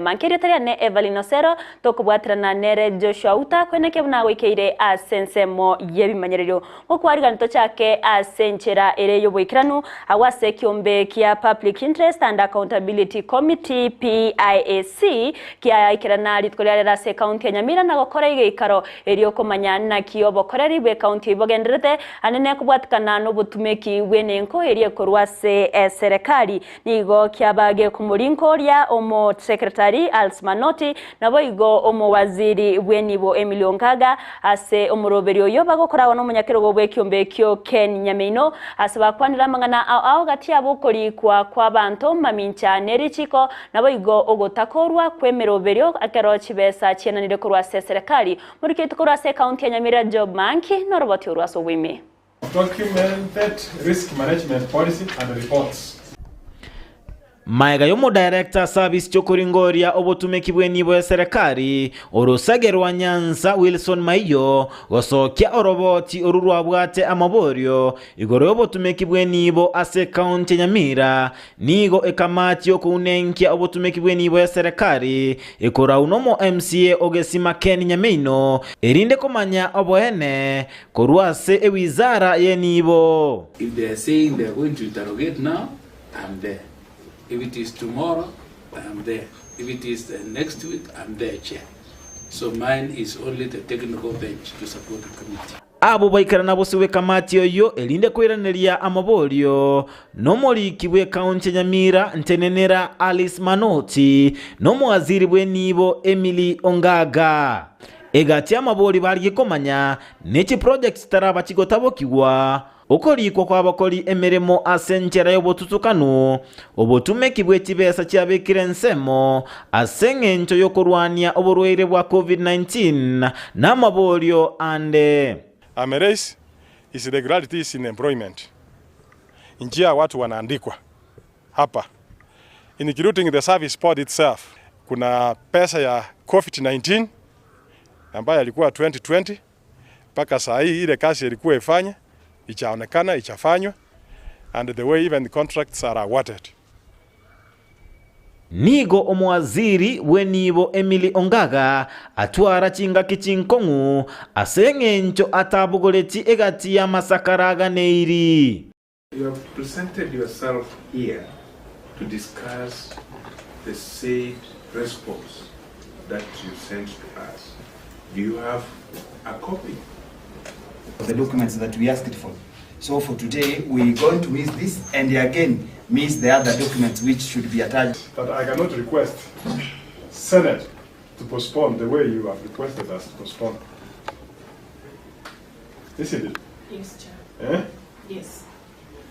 Mankiri taria ne Evelyn Osero tokubwatirana nere Joshua Uta kweneke buna wikeire asensemo yebimanyerero okwariganito chake asenchera ere yoboikiranu awase kiombe kia Public Interest and Accountability Committee PIAC kia ikirana litkolera se Kaunti ya Nyamira na gokora igikaro eri okomanya na kiyobokoreri be Kaunti ibogenderete anene kubwatikana no butumeki wenenko eri ekorwase serikali nigo kiabage kumurinko ria omo secretary Alsmanoti nabo igo omo waziri wenibo Emilio Ngaga ase omuroberi oyo bagokora no munyakero bwe kiombe kyo Ken Nyameino asaba kwanira mangana ao gati abokori kwa bantu mamincha nerichiko nabo igo ogotakorwa kwemeroberio akero chibesa chenanire kurwa serikali muri kitukorwa se Kaunti ya Nyamira job manki no roboti urwaso wime documented risk management policy and reports. Maiga yomo director service chokoringoria obotumeki bwenibo ya serikali orosagerwa Nyanza Wilson Maiyo gosokia oroboti orurwabwate amaborio igoro obotumeki bwenibo ase Kaunti Nyamira nigo ekamati yokunenkia obotumeki bwenibo ya serikali ikora unomo MCA ogesima Ken Nyameino erinde komanya oboene korwase ewizara yenibo. If they are saying they are going to interrogate now, I'm there. If it is tomorrow, I'm there. If it is next week, I'm there, Chair. So mine is only the technical bench to support the committee. Abo baikarana bose kamati oyo elinde kwiraneria amaborio nomori kibwe Kaunti Nyamira ntenenera Alice Manoti nomo waziri bwenibo Emily Ongaga egati amabori bari komanya nechi projects taraba kigotabokiwa okorikwa kwa bakori emeremo asenchera yobotutukano obotumeki bwetibesa cyabekire nsemo asengencho yokorwania oborwere bwa COVID-19 namaborio ande Race is irregularities in employment. Njia watu wanaandikwa hapa including the service board itself. Kuna pesa ya COVID-19 ambayo ilikuwa 2020 mpaka saa hii ile kazi ilikuwa ifanye ichaonekana ichafanywa and the way even the contracts are awarded. Nigo omwaziri wenibo Emily Ongaga atwara chinga kichinkongu asengencho atabugoleti egati ya masakaraga neiri. You have presented yourself here to discuss the said response that you sent to us. Do you have a copy? The documents that we asked for. So for today, we're going to miss this and again miss the other documents which should be attached. But I cannot request Senate to postpone the way you have requested us to postpone. Isn't it? Yes, Chair. Eh? Yes.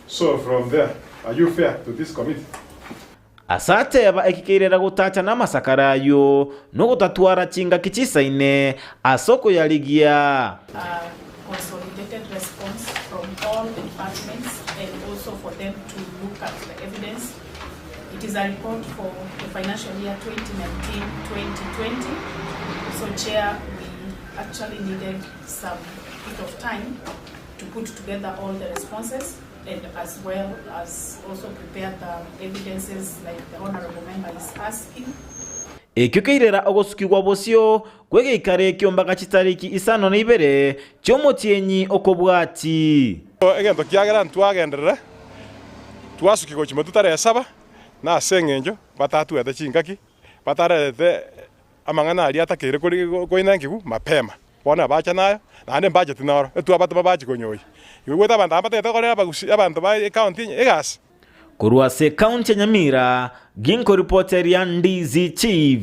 So from there, are you fair to this committee? Asate aba ekikirera gutacha na masakarayo no gutatwara chinga kichisaine asoko ya ligia. Consolidated response from all the departments and also for them to look at the evidence. It is a report for the financial year 2019-2020. So Chair, we actually needed some bit of time to put together all the responses and as well as also prepare the evidences like the honorable member is asking. Ekyokeirera ogosukirwa bosio kwegeikare kyombaga kitariki isano na ibere cyomotienyi okobwati egento kiagera ntwagenderera twasukirwa kimwe tutare 7 na sengenjo batatu ete chingaki batarete amangana ali atakire koinangigu mapema bona bacha nayo nande budget noro etwabata bachi konyoi igweta banda abatete korera bagusi abantu ba Kaunti egas kurwa se Kaunti ya Nyamira ginko reporter ya Ndizi TV.